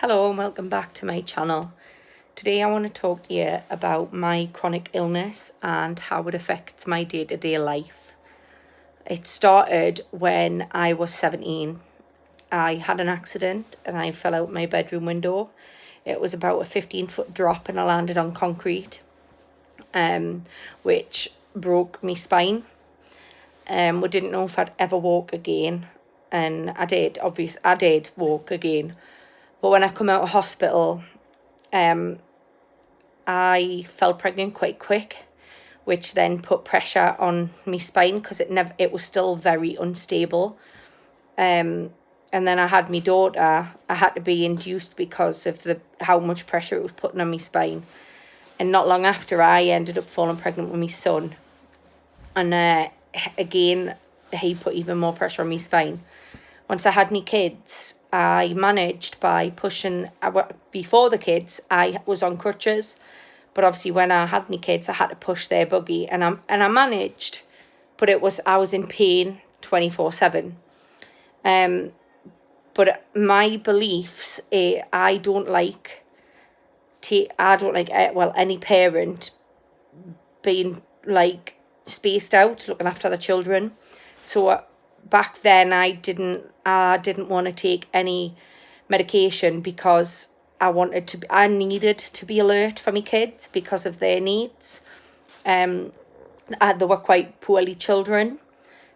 Hello and welcome back to my channel. Today I want to talk to you about my chronic illness and how it affects my day-to-day life. It started when I was 17. I had an accident and I fell out my bedroom window. It was about a 15-foot drop and I landed on concrete, which broke my spine. We didn't know if I'd ever walk again, and I did walk again. But when I come out of hospital, I fell pregnant quite quick, which then put pressure on my spine because it was still very unstable. And then I had my daughter. I had to be induced because of how much pressure it was putting on my spine. And not long after, I ended up falling pregnant with my son. And again, he put even more pressure on my spine. Once I had my kids, I managed by pushing. Before the kids, I was on crutches, but obviously when I had my kids, I had to push their buggy, and I managed, but I was in pain 24/7. But my beliefs, I don't like any parent being like spaced out looking after the children. So back then I didn't want to take any medication because I needed to be alert for my kids because of their needs. They were quite poorly children,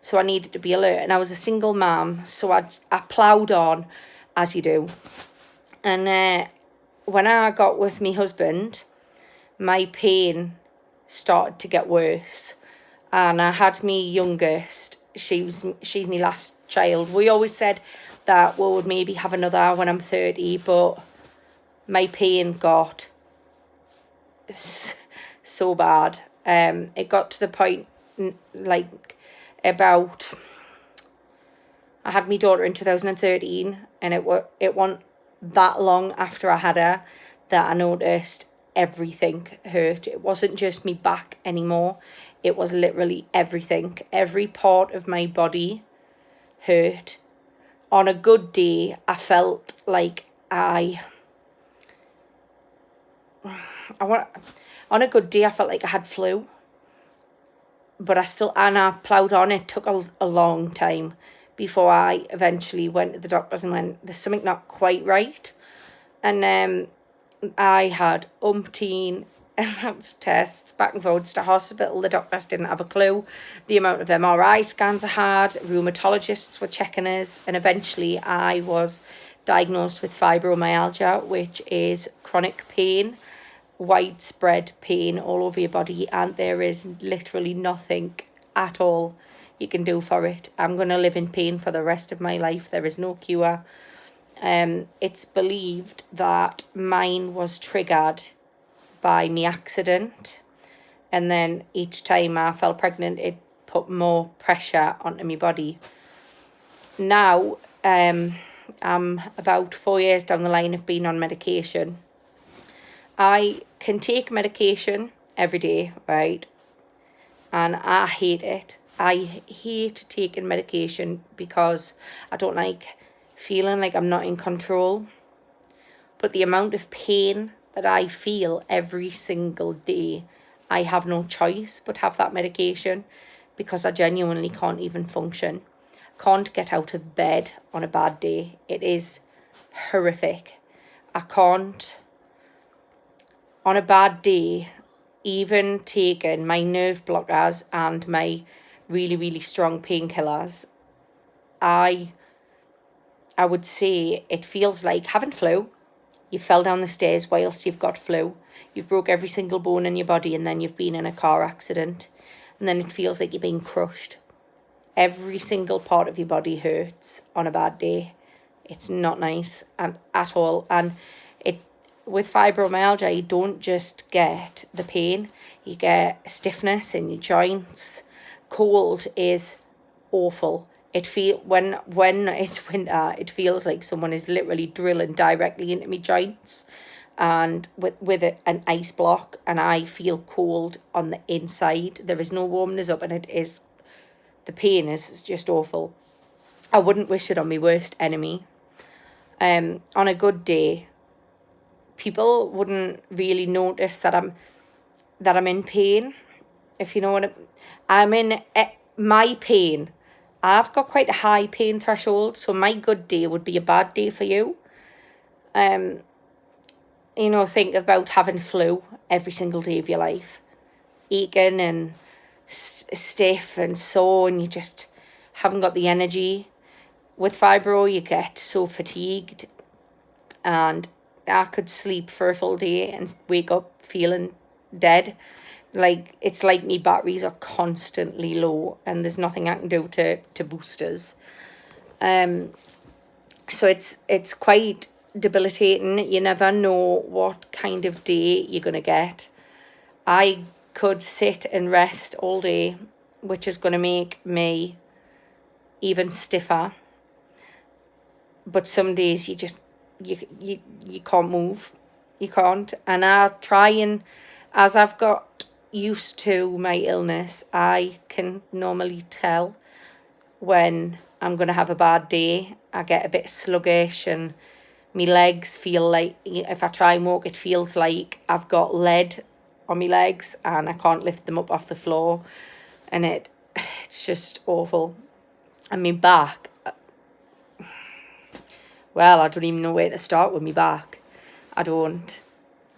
so I needed to be alert, and I was a single mum, so I ploughed on as you do. And when I got with my husband, my pain started to get worse, and I had my youngest. She's my last child. We always said that we would maybe have another when I'm 30, but my pain got so bad. It got to the point I had my daughter in 2013, and it wasn't that long after I had her that I noticed everything hurt. It wasn't just me back anymore. It was literally everything. Every part of my body hurt. On a good day, I felt like on a good day, I felt like I had flu. But I ploughed on. It took a long time before I eventually went to the doctors and went, there's something not quite right. And I had umpteen amounts of tests back and forwards to hospital. The doctors didn't have a clue the amount of MRI scans I had. Rheumatologists were checking us, and eventually I was diagnosed with fibromyalgia, which is chronic pain, widespread pain all over your body, and there is literally nothing at all you can do for it. I'm going to live in pain for the rest of my life. There is no cure. It's believed that mine was triggered by my accident, and then each time I fell pregnant, it put more pressure onto my body. Now, I'm about 4 years down the line of being on medication. I can take medication every day, right? And I hate it. I hate taking medication because I don't like feeling like I'm not in control. But the amount of pain that I feel every single day, I have no choice but have that medication because I genuinely can't even function. Can't get out of bed on a bad day. It is horrific. I can't. On a bad day, even taking my nerve blockers and my really, really strong painkillers, I would say it feels like having flu. You fell down the stairs whilst you've got flu. You've broke every single bone in your body, and then you've been in a car accident. And then it feels like you're being crushed. Every single part of your body hurts on a bad day. It's not nice at all. And with fibromyalgia, you don't just get the pain. You get stiffness in your joints. Cold is awful. When it's winter, it feels like someone is literally drilling directly into my joints, and with an ice block, and I feel cold on the inside. There is no warmness up, and the pain is just awful. I wouldn't wish it on my worst enemy. On a good day, people wouldn't really notice that I'm in pain, if you know what I'm in my pain. I've got quite a high pain threshold, so my good day would be a bad day for you. Think about having flu every single day of your life, aching and stiff and sore, and you just haven't got the energy. With fibro, you get so fatigued, and I could sleep for a full day and wake up feeling dead. Like, it's like me batteries are constantly low, and there's nothing I can do to boost us. So it's quite debilitating. You never know what kind of day you're gonna get. I could sit and rest all day, which is gonna make me even stiffer. But some days you can't move. You can't. And I try, and as I've got used to my illness, I can normally tell when I'm going to have a bad day. I get a bit sluggish, and my legs feel like, if I try and walk, it feels like I've got lead on my legs and I can't lift them up off the floor. And it's just awful. And my back, well, I don't even know where to start with my back. I don't.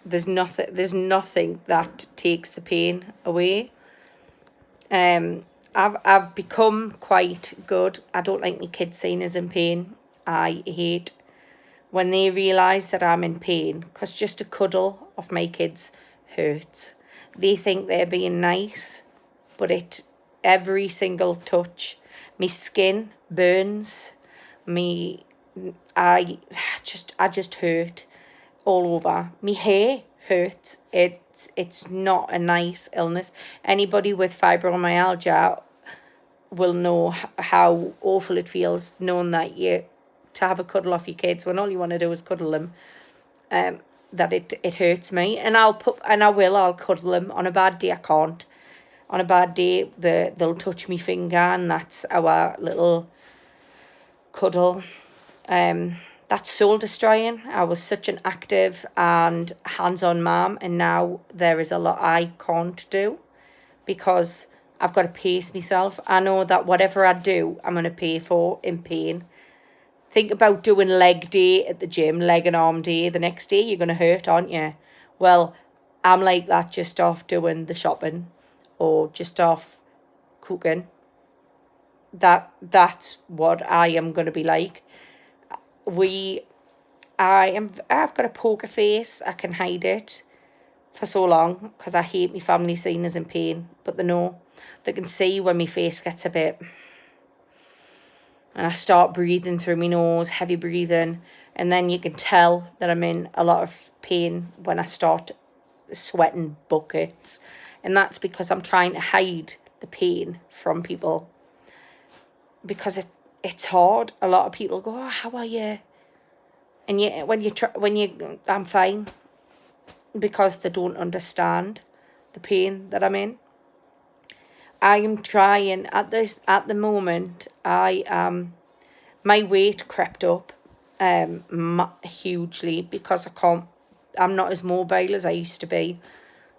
There's nothing that takes the pain away. I've become quite good. I don't like my kids seeing us in pain. I hate when they realise that I'm in pain, because just a cuddle of my kids hurts. They think they're being nice, but every single touch, my skin burns, I just hurt all over. My hair hurts. It's not a nice illness. Anybody with fibromyalgia will know how awful it feels, knowing that to have a cuddle off your kids when all you want to do is cuddle them. That it hurts me, and I'll cuddle them. On a bad day, I can't. On a bad day, they'll touch me finger, and that's our little cuddle. That's soul destroying. I was such an active and hands-on mum, and now there is a lot I can't do because I've got to pace myself. I know that whatever I do, I'm going to pay for in pain. Think about doing leg day at the gym, leg and arm day. The next day, you're going to hurt, aren't you? Well, I'm like that just off doing the shopping or just off cooking. That's what I am going to be like. I've got a poker face. I can hide it for so long because I hate my family seeing us in pain, but they can see when my face gets a bit, and I start breathing through my nose, heavy breathing, and then you can tell that I'm in a lot of pain when I start sweating buckets, and that's because I'm trying to hide the pain from people, because it's hard. A lot of people go, "Oh, how are you?" And I'm fine, because they don't understand the pain that I'm in. I am trying at the moment. My weight crept up hugely because I'm not as mobile as I used to be.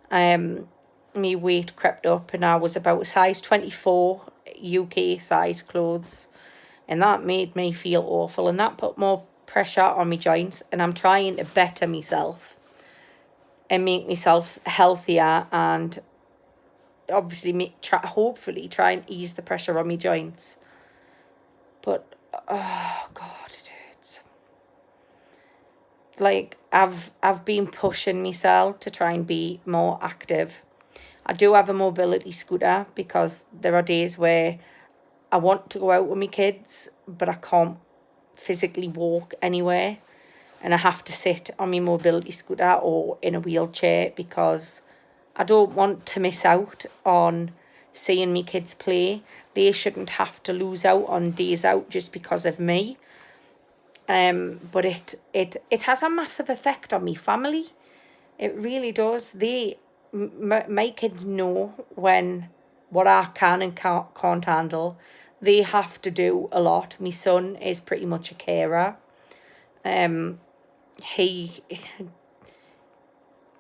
My weight crept up, and I was about a size 24 UK size clothes, and that made me feel awful, and that put more pressure on my joints. And I'm trying to better myself and make myself healthier, and obviously hopefully try and ease the pressure on my joints. But oh God, it hurts. Like, I've been pushing myself to try and be more active. I do have a mobility scooter because there are days where I want to go out with my kids, but I can't physically walk anywhere, and I have to sit on my mobility scooter or in a wheelchair because I don't want to miss out on seeing my kids play. They shouldn't have to lose out on days out just because of me. But it has a massive effect on me family. It really does. My kids know what I can and can't handle. They have to do a lot. My son is pretty much a carer. He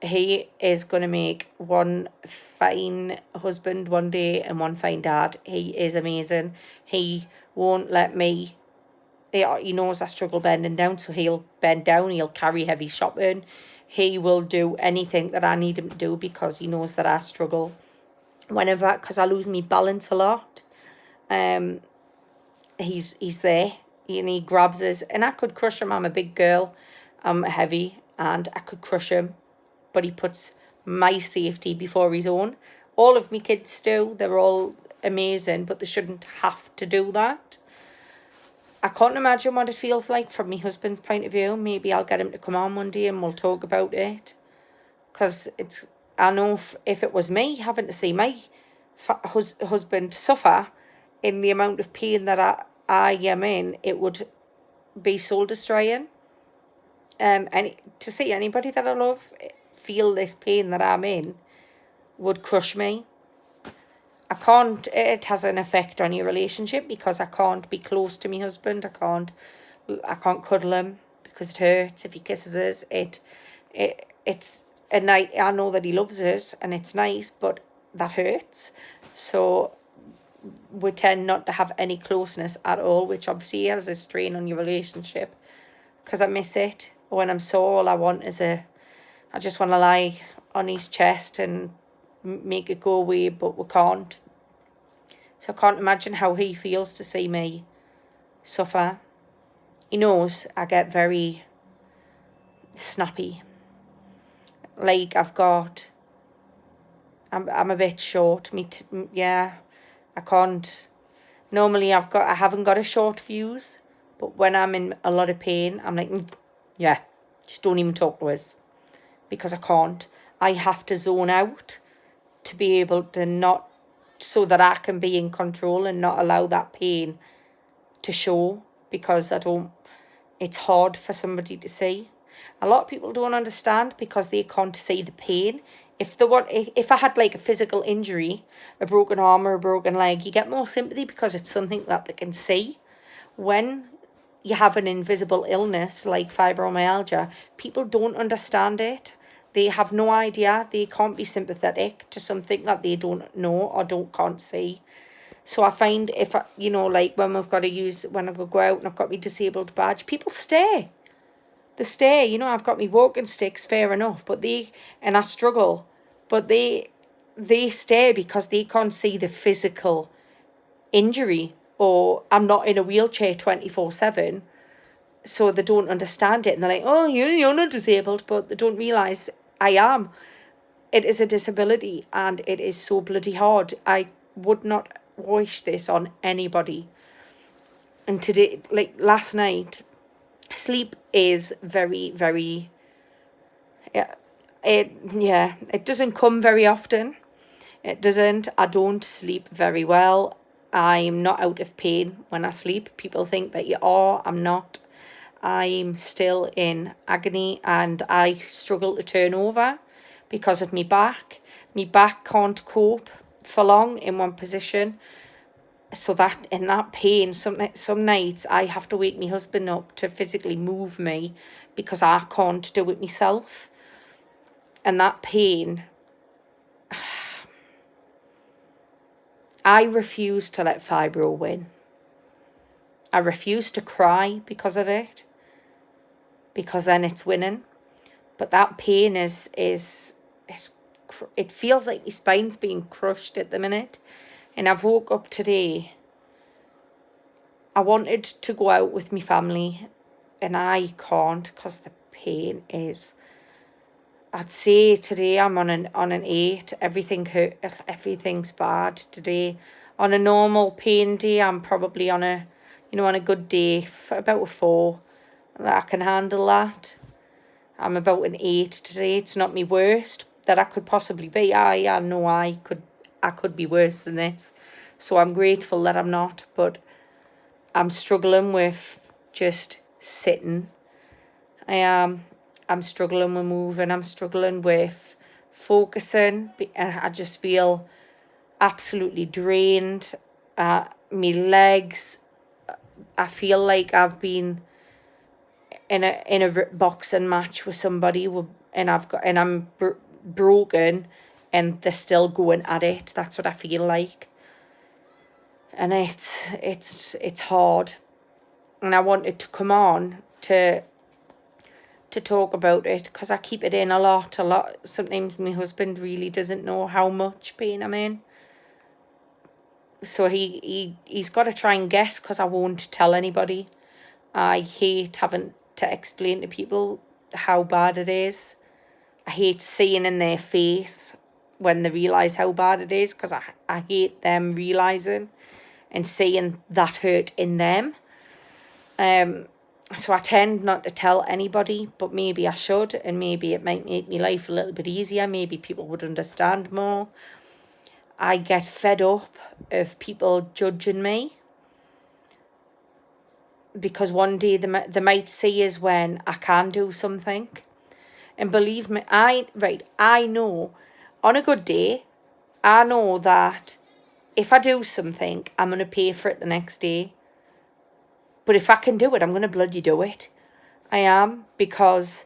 he is going to make one fine husband one day and one fine dad. He is amazing. He won't let me. He knows I struggle bending down, so he'll bend down. He'll carry heavy shopping. He will do anything that I need him to do because he knows that I struggle. Whenever, because I lose my balance a lot, he's there and he grabs us, and I could crush him. I'm a big girl, I'm heavy, and I could crush him, but he puts my safety before his own. All of my kids do. They're all amazing, but they shouldn't have to do that. I can't imagine what it feels like from my husband's point of view. Maybe I'll get him to come on one day and we'll talk about it. Because I know if it was me having to see my husband suffer in the amount of pain that I am in, it would be soul destroying. And to see anybody that I love feel this pain that I'm in would crush me. It has an effect on your relationship because I can't be close to my husband. I can't cuddle him because it hurts. If he kisses us, it's a night. I know that he loves us and it's nice, but that hurts. So we tend not to have any closeness at all, which obviously has a strain on your relationship because I miss it. When I'm sore, all I want is I just want to lie on his chest and make it go away, but we can't. So I can't imagine how he feels to see me suffer. He knows I get very snappy. Like I'm a bit short. I can't. Normally I haven't got a short fuse, but when I'm in a lot of pain, I'm like, yeah, just don't even talk to us. Because I can't. I have to zone out to be able to not, so that I can be in control and not allow that pain to show, because it's hard for somebody to see. A lot of people don't understand because they can't see the pain. If I had like a physical injury, a broken arm or a broken leg, you get more sympathy because it's something that they can see. When you have an invisible illness like fibromyalgia, people don't understand it. They have no idea. They can't be sympathetic to something that they don't know or can't see. So I find like when I go out and I've got my disabled badge, people stare. They stare. I've got my walking sticks, fair enough, and I struggle, but they stare because they can't see the physical injury, or I'm not in a wheelchair 24/7. So they don't understand it, and they're like, oh, you're not disabled, but they don't realise I am. It is a disability, and it is so bloody hard. I would not wish this on anybody. And today, like last night, sleep is very, very, it doesn't come very often. It doesn't. I don't sleep very well. I'm not out of pain when I sleep. People think that you are. I'm not. I'm still in agony and I struggle to turn over because of my back. My back can't cope for long in one position. So that in that pain, some nights I have to wake my husband up to physically move me because I can't do it myself. And that pain, I refuse to let fibro win. I refuse to cry because of it, because then it's winning. But that pain is it feels like your spine's being crushed at the minute. And I've woke up today. I wanted to go out with my family and I can't because the pain is, I'd say today I'm on an 8. Everything's bad today. On a normal pain day, I'm probably on a good day for about a 4. That I can handle that. I'm about an 8 today. It's not my worst that I could possibly be. I know I could be worse than this. So I'm grateful that I'm not, but I'm struggling with just sitting. I'm struggling with moving. I'm struggling with focusing. I just feel absolutely drained. My legs, I feel like I've been in a boxing match with somebody, and I'm broken, and they're still going at it. That's what I feel like, and it's hard, and I wanted to come on to talk about it because I keep it in a lot. Sometimes my husband really doesn't know how much pain I'm in, so he's got to try and guess because I won't tell anybody. I hate having to explain to people how bad it is. I hate seeing in their face when they realise how bad it is, because I hate them realising and seeing that hurt in them. So I tend not to tell anybody, but maybe I should, and maybe it might make my life a little bit easier. Maybe people would understand more. I get fed up of people judging me, because one day they might see us when I can do something. And believe me, I know on a good day, I know that if I do something, I'm going to pay for it the next day. But if I can do it, I'm going to bloody do it. I am, because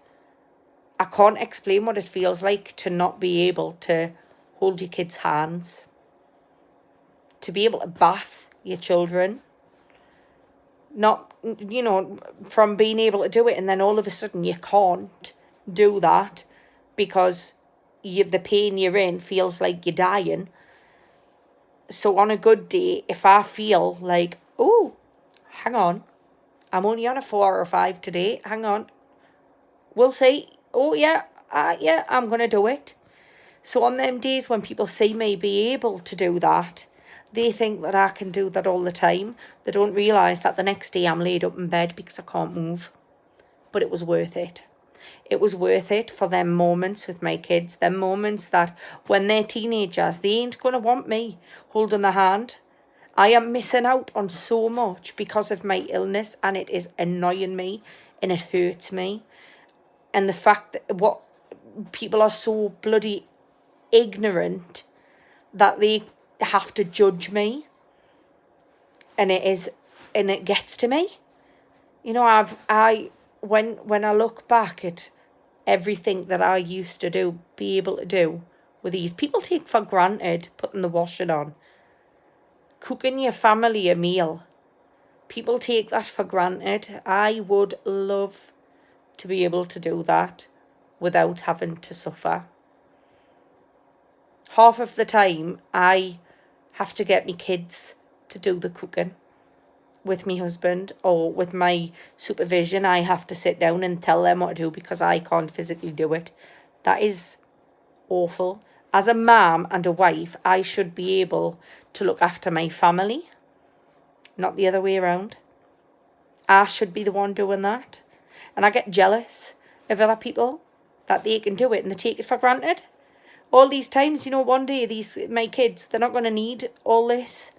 I can't explain what it feels like to not be able to hold your kids' hands, to be able to bath your children, not, from being able to do it, and then all of a sudden you can't do that because the pain you're in feels like you're dying. So on a good day, if I feel like, oh, hang on, I'm only on a 4 or 5 today, hang on, we'll see, oh yeah, I'm going to do it. So on them days when people see me be able to do that, they think that I can do that all the time. They don't realise that the next day I'm laid up in bed because I can't move. But it was worth it. It was worth it for them moments with my kids, them moments that when they're teenagers, they ain't going to want me holding their hand. I am missing out on so much because of my illness, and it is annoying me and it hurts me. And the fact that what people are so bloody ignorant that they have to judge me, and it gets to me. When I look back at everything that I used to be able to do with these, people take for granted putting the washing on, cooking your family a meal. People take that for granted. I would love to be able to do that without having to suffer. Half of the time, I have to get my kids to do the cooking with my husband, or with my supervision. I have to sit down and tell them what to do because I can't physically do it. That is awful. As a mum and a wife, I should be able to look after my family, not the other way around. I should be the one doing that. And I get jealous of other people that they can do it and they take it for granted. All these times, one day my kids, they're not going to need all this,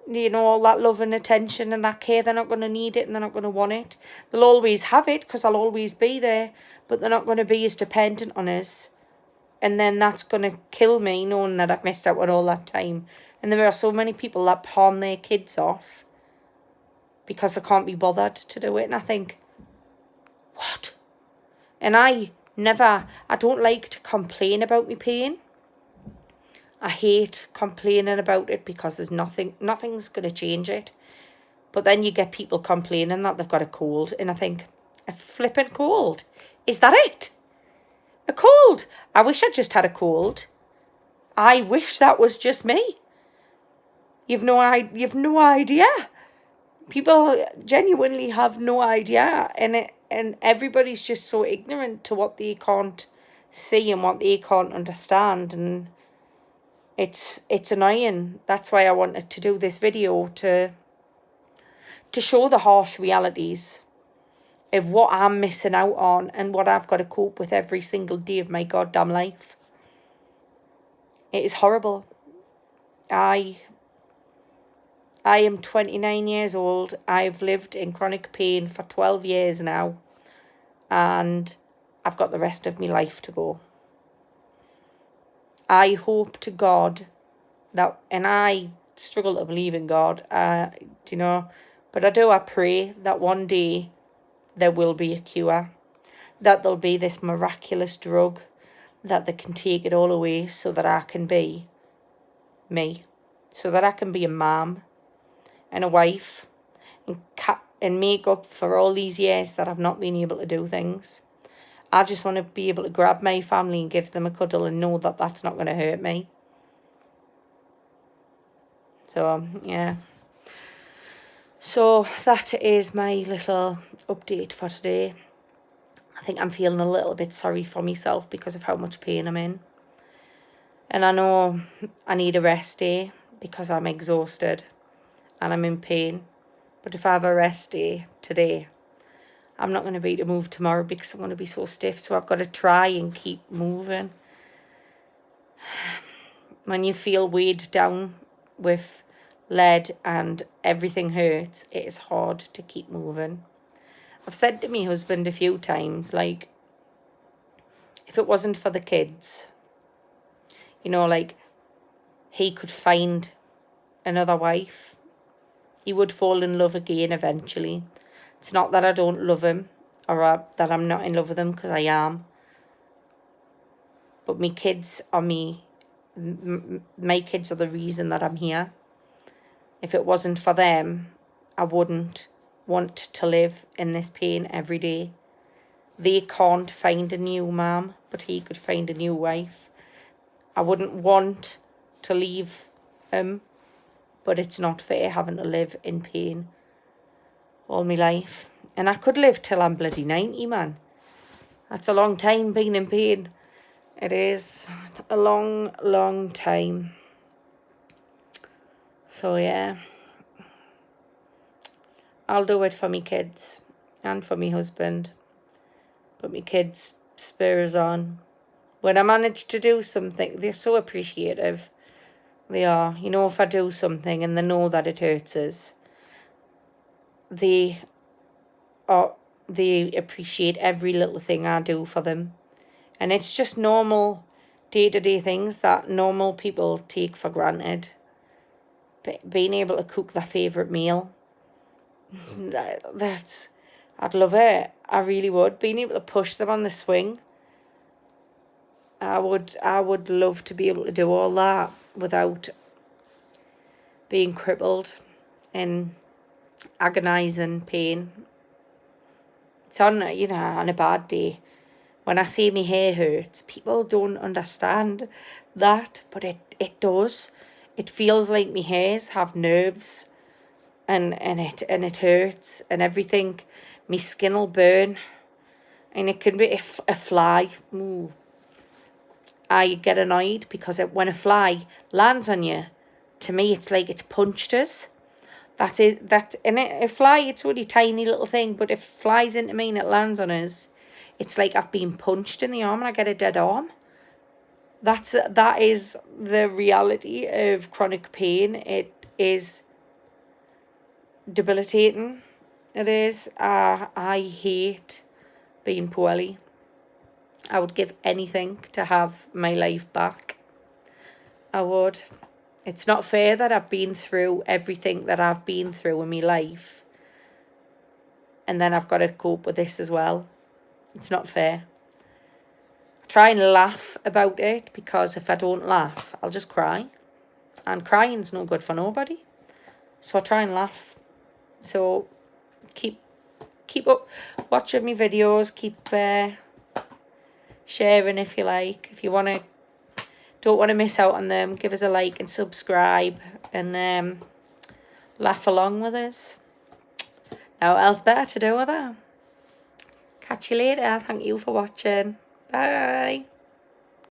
all that love and attention and that care. They're not going to need it, and they're not going to want it. They'll always have it because I'll always be there, but they're not going to be as dependent on us. And then that's going to kill me, knowing that I've missed out on all that time. And there are so many people that palm their kids off because they can't be bothered to do it. And I think, what? And I don't like to complain about my pain. I hate complaining about it because there's nothing's going to change it. But then you get people complaining that they've got a cold, and I think, a flipping cold? Is that it? A cold? I wish I just had a cold. I wish that was just me. You've no idea. People genuinely have no idea, and everybody's just so ignorant to what they can't see and what they can't understand, and it's annoying. That's why I wanted to do this video, to show the harsh realities of what I'm missing out on and what I've got to cope with every single day of my goddamn life. It is horrible. I am 29 years old. I've lived in chronic pain for 12 years now, and I've got the rest of my life to go. I hope to God that, and I struggle to believe in God, but I pray that one day there will be a cure, that there'll be this miraculous drug that they can take it all away so that I can be me, so that I can be a mom and a wife and make up for all these years that I've not been able to do things. I just want to be able to grab my family and give them a cuddle and know that that's not going to hurt me. So, yeah. So, that is my little update for today. I think I'm feeling a little bit sorry for myself because of how much pain I'm in. And I know I need a rest day because I'm exhausted and I'm in pain. But if I have a rest day today, I'm not going to be able to move tomorrow because I'm going to be so stiff. So I've got to try and keep moving. When you feel weighed down with lead and everything hurts, it is hard to keep moving. I've said to my husband a few times, like, if it wasn't for the kids, you know, like, he could find another wife. He would fall in love again eventually. It's not that I don't love him or that I'm not in love with him, because I am. But my kids are my kids are the reason that I'm here. If it wasn't for them, I wouldn't want to live in this pain every day. They can't find a new mom, but he could find a new wife. I wouldn't want to leave him, but it's not fair having to live in pain all my life. And I could live till I'm bloody 90, man. That's a long time being in pain. It is a long, long time. So, yeah. I'll do it for me kids and for me husband. But me kids spurs on. When I manage to do something, they're so appreciative. They are. You know, if I do something and they know that it hurts us, they appreciate every little thing I do for them. And it's just normal day-to-day things that normal people take for granted. Being able to cook their favourite meal, I'd love it. I really would. Being able to push them on the swing, I would love to be able to do all that without being crippled in agonising pain. It's on a bad day. When I say my hair hurts, people don't understand that, but it does. It feels like my hairs have nerves, and it hurts and everything. My skin will burn, and it can be a fly. Ooh. I get annoyed because when a fly lands on you, to me it's like it's punched us. A fly, it's a really tiny little thing, but if it flies into me and it lands on us, it's like I've been punched in the arm and I get a dead arm. That is the reality of chronic pain. It is debilitating. It is. I hate being poorly. I would give anything to have my life back. I would. It's not fair that I've been through everything that I've been through in my life, and then I've got to cope with this as well. It's not fair. I try and laugh about it, because if I don't laugh, I'll just cry. And crying's no good for nobody. So I try and laugh. So keep up watching my videos. Keep sharing if you like. If you don't want to miss out on them, give us a like and subscribe, and laugh along with us. Now, what else better to do with that? Catch you later. Thank you for watching. Bye.